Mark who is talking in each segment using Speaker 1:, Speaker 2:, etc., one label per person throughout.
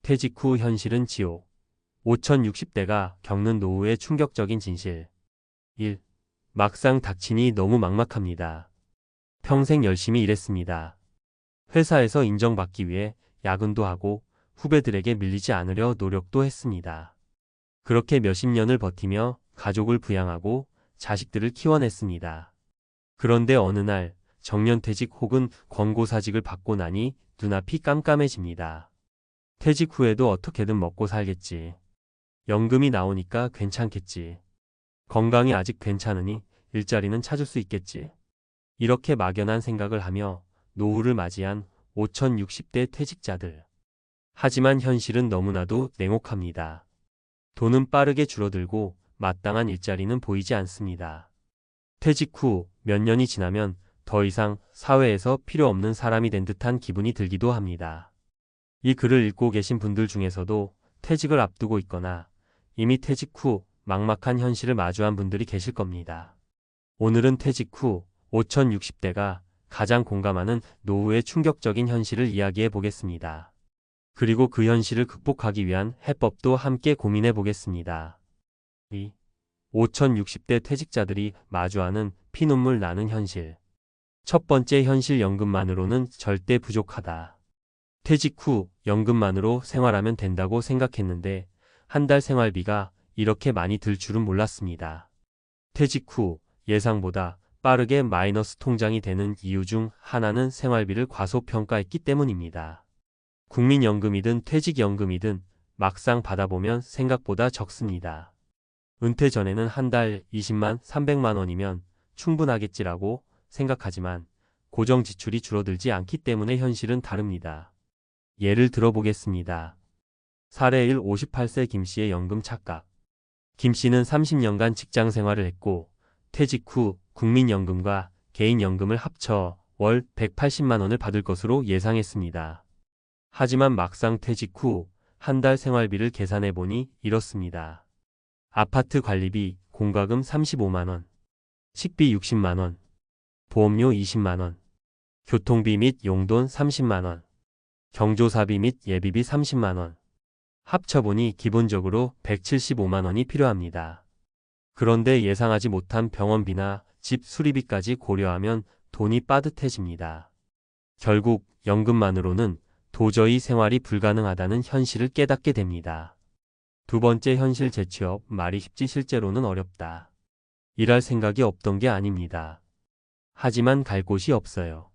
Speaker 1: 퇴직 후 현실은 지옥. 5060대가 겪는 노후의 충격적인 진실. 1. 막상 닥치니 너무 막막합니다. 평생 열심히 일했습니다. 회사에서 인정받기 위해 야근도 하고 후배들에게 밀리지 않으려 노력도 했습니다. 그렇게 몇십 년을 버티며 가족을 부양하고 자식들을 키워냈습니다. 그런데 어느 날 정년퇴직 혹은 권고사직을 받고 나니 눈앞이 깜깜해집니다. 퇴직 후에도 어떻게든 먹고 살겠지. 연금이 나오니까 괜찮겠지. 건강이 아직 괜찮으니 일자리는 찾을 수 있겠지. 이렇게 막연한 생각을 하며 노후를 맞이한 5060대 퇴직자들. 하지만 현실은 너무나도 냉혹합니다. 돈은 빠르게 줄어들고 마땅한 일자리는 보이지 않습니다. 퇴직 후 몇 년이 지나면 더 이상 사회에서 필요 없는 사람이 된 듯한 기분이 들기도 합니다. 이 글을 읽고 계신 분들 중에서도 퇴직을 앞두고 있거나 이미 퇴직 후 막막한 현실을 마주한 분들이 계실 겁니다. 오늘은 퇴직 후 5060대가 가장 공감하는 노후의 충격적인 현실을 이야기해 보겠습니다. 그리고 그 현실을 극복하기 위한 해법도 함께 고민해 보겠습니다. 2. 5060대 퇴직자들이 마주하는 피눈물 나는 현실. 첫 번째 현실 연금만으로는 절대 부족하다. 퇴직 후 연금만으로 생활하면 된다고 생각했는데 한 달 생활비가 이렇게 많이 들 줄은 몰랐습니다. 퇴직 후 예상보다 빠르게 마이너스 통장이 되는 이유 중 하나는 생활비를 과소평가했기 때문입니다. 국민연금이든 퇴직연금이든 막상 받아보면 생각보다 적습니다. 은퇴 전에는 한 달 20만 300만 원이면 충분하겠지라고 생각하지만 고정 지출이 줄어들지 않기 때문에 현실은 다릅니다. 예를 들어보겠습니다. 사례 1. 58세 김씨의 연금 착각. 김씨는 30년간 직장 생활을 했고 퇴직 후 국민연금과 개인연금을 합쳐 월 180만 원을 받을 것으로 예상했습니다. 하지만 막상 퇴직 후 한 달 생활비를 계산해보니 이렇습니다. 아파트 관리비, 공과금 35만 원, 식비 60만 원, 보험료 20만 원, 교통비 및 용돈 30만 원, 경조사비 및 예비비 30만 원. 합쳐보니 기본적으로 175만 원이 필요합니다. 그런데 예상하지 못한 병원비나 집 수리비까지 고려하면 돈이 빠듯해집니다. 결국 연금만으로는 도저히 생활이 불가능하다는 현실을 깨닫게 됩니다. 두 번째 현실 재취업. 말이 쉽지 실제로는 어렵다. 일할 생각이 없던 게 아닙니다. 하지만 갈 곳이 없어요.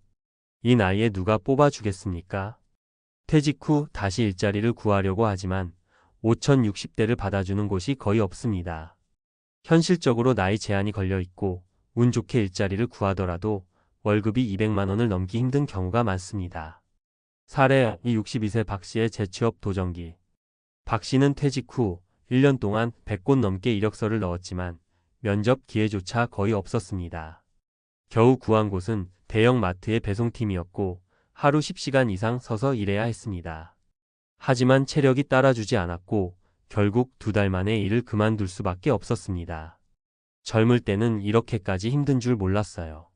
Speaker 1: 이 나이에 누가 뽑아주겠습니까? 퇴직 후 다시 일자리를 구하려고 하지만 5060대를 받아주는 곳이 거의 없습니다. 현실적으로 나이 제한이 걸려 있고 운 좋게 일자리를 구하더라도 월급이 200만 원을 넘기 힘든 경우가 많습니다. 사례 62세 박 씨의 재취업 도전기. 박 씨는 퇴직 후 1년 동안 100곳 넘게 이력서를 넣었지만 면접 기회조차 거의 없었습니다. 겨우 구한 곳은 대형 마트의 배송팀이었고 하루 10시간 이상 서서 일해야 했습니다. 하지만 체력이 따라주지 않았고 결국 2달 만에 일을 그만둘 수밖에 없었습니다. 젊을 때는 이렇게까지 힘든 줄 몰랐어요.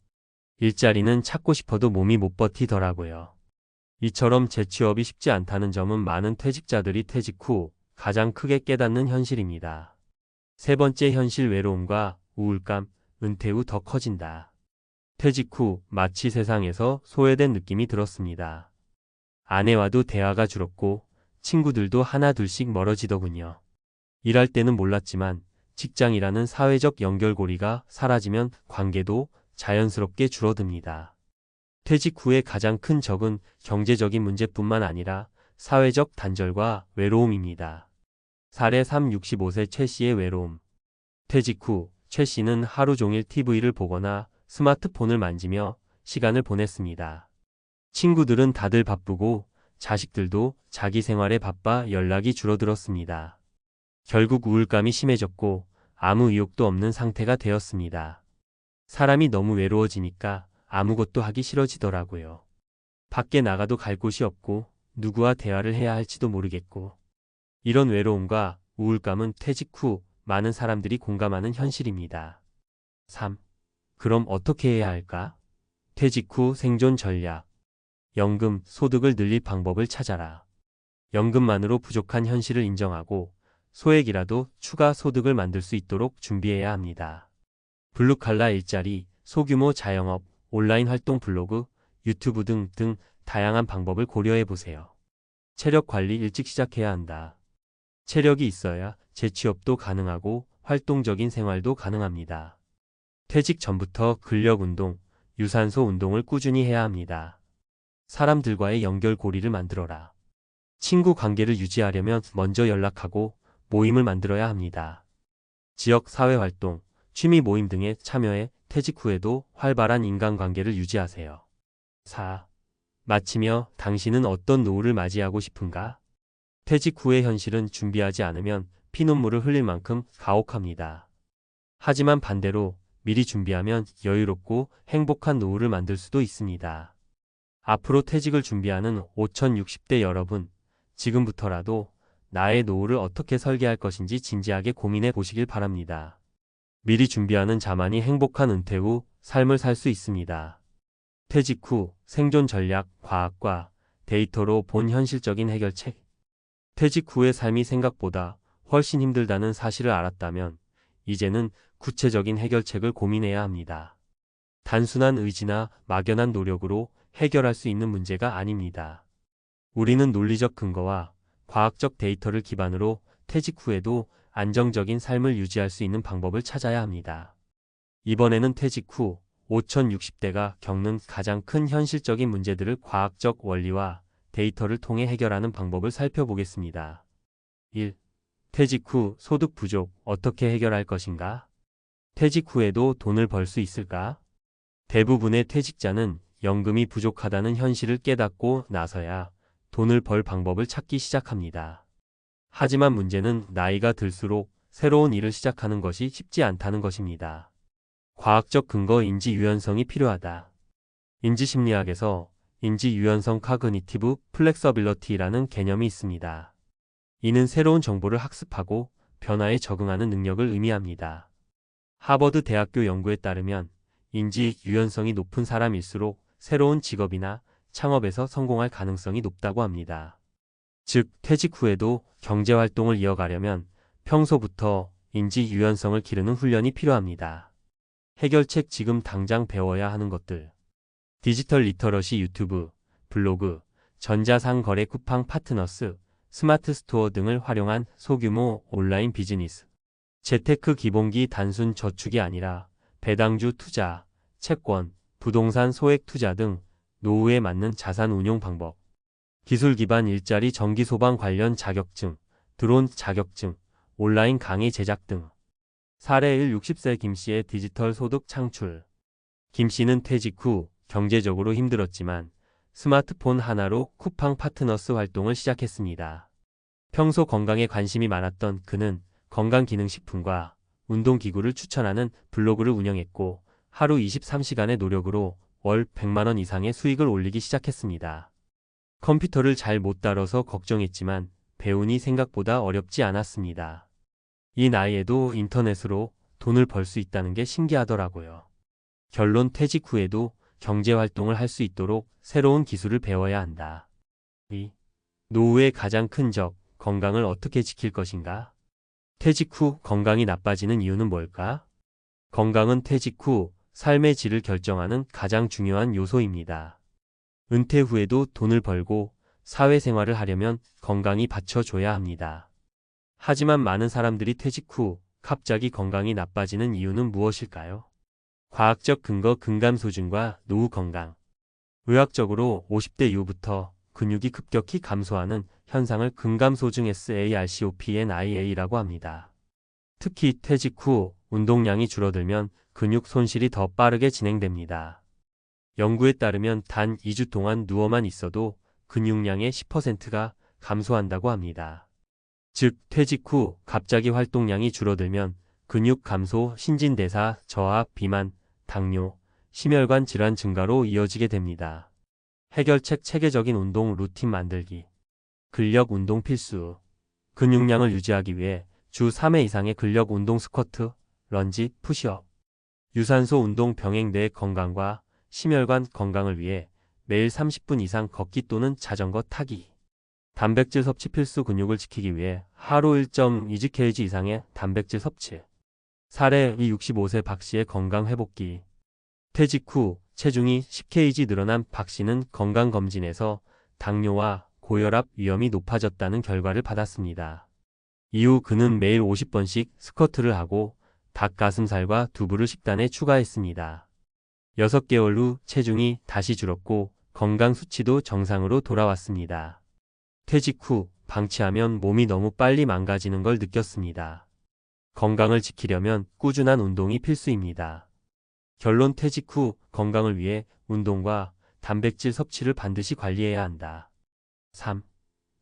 Speaker 1: 일자리는 찾고 싶어도 몸이 못 버티더라고요. 이처럼 재취업이 쉽지 않다는 점은 많은 퇴직자들이 퇴직 후 가장 크게 깨닫는 현실입니다. 세 번째 현실 외로움과 우울감. 은퇴 후 더 커진다. 퇴직 후 마치 세상에서 소외된 느낌이 들었습니다. 아내와도 대화가 줄었고 친구들도 하나둘씩 멀어지더군요. 일할 때는 몰랐지만 직장이라는 사회적 연결고리가 사라지면 관계도 자연스럽게 줄어듭니다. 퇴직 후의 가장 큰 적은 경제적인 문제뿐만 아니라 사회적 단절과 외로움입니다. 사례 3. 65세 최 씨의 외로움. 퇴직 후 최 씨는 하루 종일 TV를 보거나 스마트폰을 만지며 시간을 보냈습니다. 친구들은 다들 바쁘고 자식들도 자기 생활에 바빠 연락이 줄어들었습니다. 결국 우울감이 심해졌고 아무 의욕도 없는 상태가 되었습니다. 사람이 너무 외로워지니까 아무것도 하기 싫어지더라고요. 밖에 나가도 갈 곳이 없고 누구와 대화를 해야 할지도 모르겠고. 이런 외로움과 우울감은 퇴직 후 많은 사람들이 공감하는 현실입니다. 3. 그럼 어떻게 해야 할까? 퇴직 후 생존 전략. 연금, 소득을 늘릴 방법을 찾아라. 연금만으로 부족한 현실을 인정하고 소액이라도 추가 소득을 만들 수 있도록 준비해야 합니다. 블루칼라 일자리, 소규모 자영업, 온라인 활동 블로그, 유튜브 등 다양한 방법을 고려해 보세요. 체력 관리 일찍 시작해야 한다. 체력이 있어야 재취업도 가능하고 활동적인 생활도 가능합니다. 퇴직 전부터 근력 운동, 유산소 운동을 꾸준히 해야 합니다. 사람들과의 연결고리를 만들어라. 친구 관계를 유지하려면 먼저 연락하고 모임을 만들어야 합니다. 지역 사회활동, 취미 모임 등에 참여해 퇴직 후에도 활발한 인간관계를 유지하세요. 4. 마치며 당신은 어떤 노후를 맞이하고 싶은가? 퇴직 후의 현실은 준비하지 않으면 피눈물을 흘릴 만큼 가혹합니다. 하지만 반대로 미리 준비하면 여유롭고 행복한 노후를 만들 수도 있습니다. 앞으로 퇴직을 준비하는 5060대 여러분, 지금부터라도 나의 노후를 어떻게 설계할 것인지 진지하게 고민해 보시길 바랍니다. 미리 준비하는 자만이 행복한 은퇴 후 삶을 살 수 있습니다. 퇴직 후 생존 전략, 과학과 데이터로 본 현실적인 해결책. 퇴직 후의 삶이 생각보다 훨씬 힘들다는 사실을 알았다면 이제는 구체적인 해결책을 고민해야 합니다. 단순한 의지나 막연한 노력으로 해결할 수 있는 문제가 아닙니다. 우리는 논리적 근거와 과학적 데이터를 기반으로 퇴직 후에도 안정적인 삶을 유지할 수 있는 방법을 찾아야 합니다. 이번에는 퇴직 후 5060대가 겪는 가장 큰 현실적인 문제들을 과학적 원리와 데이터를 통해 해결하는 방법을 살펴보겠습니다. 1. 퇴직 후 소득 부족 어떻게 해결할 것인가? 퇴직 후에도 돈을 벌 수 있을까? 대부분의 퇴직자는 연금이 부족하다는 현실을 깨닫고 나서야 돈을 벌 방법을 찾기 시작합니다. 하지만 문제는 나이가 들수록 새로운 일을 시작하는 것이 쉽지 않다는 것입니다. 과학적 근거 인지 유연성이 필요하다. 인지심리학에서 인지 유연성 카그니티브 플렉서빌러티라는 개념이 있습니다. 이는 새로운 정보를 학습하고 변화에 적응하는 능력을 의미합니다. 하버드 대학교 연구에 따르면 인지 유연성이 높은 사람일수록 새로운 직업이나 창업에서 성공할 가능성이 높다고 합니다. 즉, 퇴직 후에도 경제활동을 이어가려면 평소부터 인지 유연성을 기르는 훈련이 필요합니다. 해결책 지금 당장 배워야 하는 것들. 디지털 리터러시 유튜브, 블로그, 전자상거래 쿠팡 파트너스, 스마트 스토어 등을 활용한 소규모 온라인 비즈니스. 재테크 기본기 단순 저축이 아니라 배당주 투자, 채권, 부동산 소액 투자 등 노후에 맞는 자산 운용 방법. 기술 기반 일자리 정기 소방 관련 자격증, 드론 자격증, 온라인 강의 제작 등. 사례 1 60세 김씨의 디지털 소득 창출. 김씨는 퇴직 후 경제적으로 힘들었지만 스마트폰 하나로 쿠팡 파트너스 활동을 시작했습니다. 평소 건강에 관심이 많았던 그는 건강기능식품과 운동기구를 추천하는 블로그를 운영했고 하루 23시간의 노력으로 월 100만원 이상의 수익을 올리기 시작했습니다. 컴퓨터를 잘 못 다뤄서 걱정했지만 배우니 생각보다 어렵지 않았습니다. 이 나이에도 인터넷으로 돈을 벌 수 있다는 게 신기하더라고요. 결론 퇴직 후에도 경제활동을 할 수 있도록 새로운 기술을 배워야 한다. 2. 노후의 가장 큰 적, 건강을 어떻게 지킬 것인가? 퇴직 후 건강이 나빠지는 이유는 뭘까? 건강은 퇴직 후 삶의 질을 결정하는 가장 중요한 요소입니다. 은퇴 후에도 돈을 벌고 사회생활을 하려면 건강이 받쳐줘야 합니다. 하지만 많은 사람들이 퇴직 후 갑자기 건강이 나빠지는 이유는 무엇일까요? 과학적 근거 근감소증과 노후 건강. 의학적으로 50대 이후부터 근육이 급격히 감소하는 현상을 근감소증 SARCOPNIA라고 합니다. 특히 퇴직 후 운동량이 줄어들면 근육 손실이 더 빠르게 진행됩니다. 연구에 따르면 단 2주 동안 누워만 있어도 근육량의 10%가 감소한다고 합니다. 즉, 퇴직 후 갑자기 활동량이 줄어들면 근육 감소, 신진대사 저하, 비만, 당뇨, 심혈관 질환 증가로 이어지게 됩니다. 해결책 체계적인 운동 루틴 만들기. 근력 운동 필수. 근육량을 유지하기 위해 주 3회 이상의 근력 운동 스쿼트, 런지, 푸시업. 유산소 운동 병행 내 건강과 심혈관 건강을 위해 매일 30분 이상 걷기 또는 자전거 타기. 단백질 섭취 필수. 근육을 지키기 위해 하루 1.2gkg 이상의 단백질 섭취. 사례 65세 박씨의 건강 회복기. 퇴직 후 체중이 10kg 늘어난 박씨는 건강검진에서 당뇨와 고혈압 위험이 높아졌다는 결과를 받았습니다. 이후 그는 매일 50번씩 스쿼트를 하고 닭가슴살과 두부를 식단에 추가했습니다. 6개월 후 체중이 다시 줄었고 건강 수치도 정상으로 돌아왔습니다. 퇴직 후 방치하면 몸이 너무 빨리 망가지는 걸 느꼈습니다. 건강을 지키려면 꾸준한 운동이 필수입니다. 결론. 퇴직 후 건강을 위해 운동과 단백질 섭취를 반드시 관리해야 한다. 3.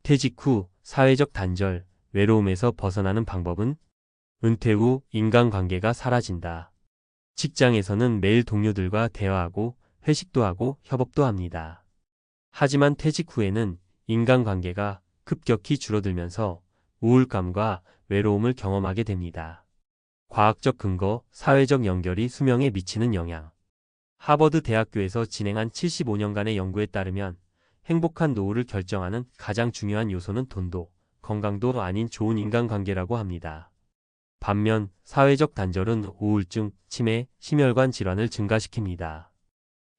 Speaker 1: 퇴직 후 사회적 단절, 외로움에서 벗어나는 방법은? 은퇴 후 인간관계가 사라진다. 직장에서는 매일 동료들과 대화하고 회식도 하고 협업도 합니다. 하지만 퇴직 후에는 인간관계가 급격히 줄어들면서 우울감과 외로움을 경험하게 됩니다. 과학적 근거, 사회적 연결이 수명에 미치는 영향. 하버드 대학교에서 진행한 75년간의 연구에 따르면 행복한 노후를 결정하는 가장 중요한 요소는 돈도, 건강도 아닌 좋은 인간관계라고 합니다. 반면 사회적 단절은 우울증, 치매, 심혈관 질환을 증가시킵니다.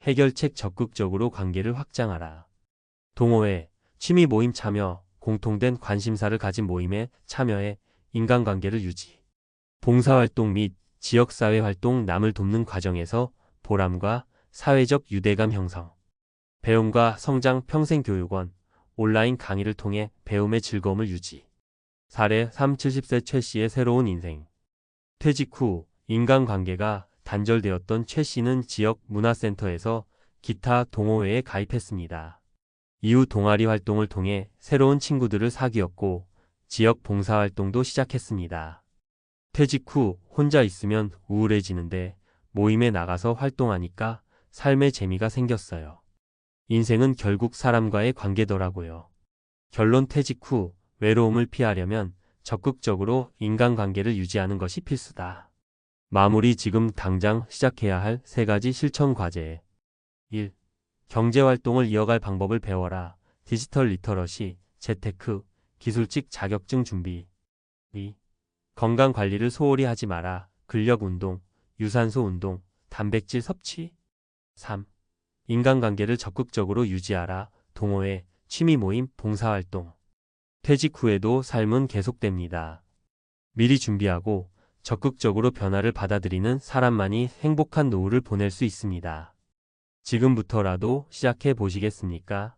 Speaker 1: 해결책. 적극적으로 관계를 확장하라. 동호회, 취미 모임 참여, 공통된 관심사를 가진 모임에 참여해 인간관계를 유지. 봉사활동 및 지역사회 활동. 남을 돕는 과정에서 보람과 사회적 유대감 형성. 배움과 성장. 평생교육원, 온라인 강의를 통해 배움의 즐거움을 유지. 사례 70세 최 씨의 새로운 인생. 퇴직 후 인간관계가 단절되었던 최 씨는 지역 문화센터에서 기타 동호회에 가입했습니다. 이후 동아리 활동을 통해 새로운 친구들을 사귀었고 지역 봉사활동도 시작했습니다. 퇴직 후 혼자 있으면 우울해지는데 모임에 나가서 활동하니까 삶의 재미가 생겼어요. 인생은 결국 사람과의 관계더라고요. 결론. 퇴직 후 외로움을 피하려면 적극적으로 인간관계를 유지하는 것이 필수다. 마무리. 지금 당장 시작해야 할 3가지 실천 과제. 1. 경제활동을 이어갈 방법을 배워라. 디지털 리터러시, 재테크, 기술직 자격증 준비. 2. 건강관리를 소홀히 하지 마라. 근력운동, 유산소 운동, 단백질 섭취. 3. 인간관계를 적극적으로 유지하라. 동호회, 취미 모임, 봉사활동. 퇴직 후에도 삶은 계속됩니다. 미리 준비하고 적극적으로 변화를 받아들이는 사람만이 행복한 노후를 보낼 수 있습니다. 지금부터라도 시작해 보시겠습니까?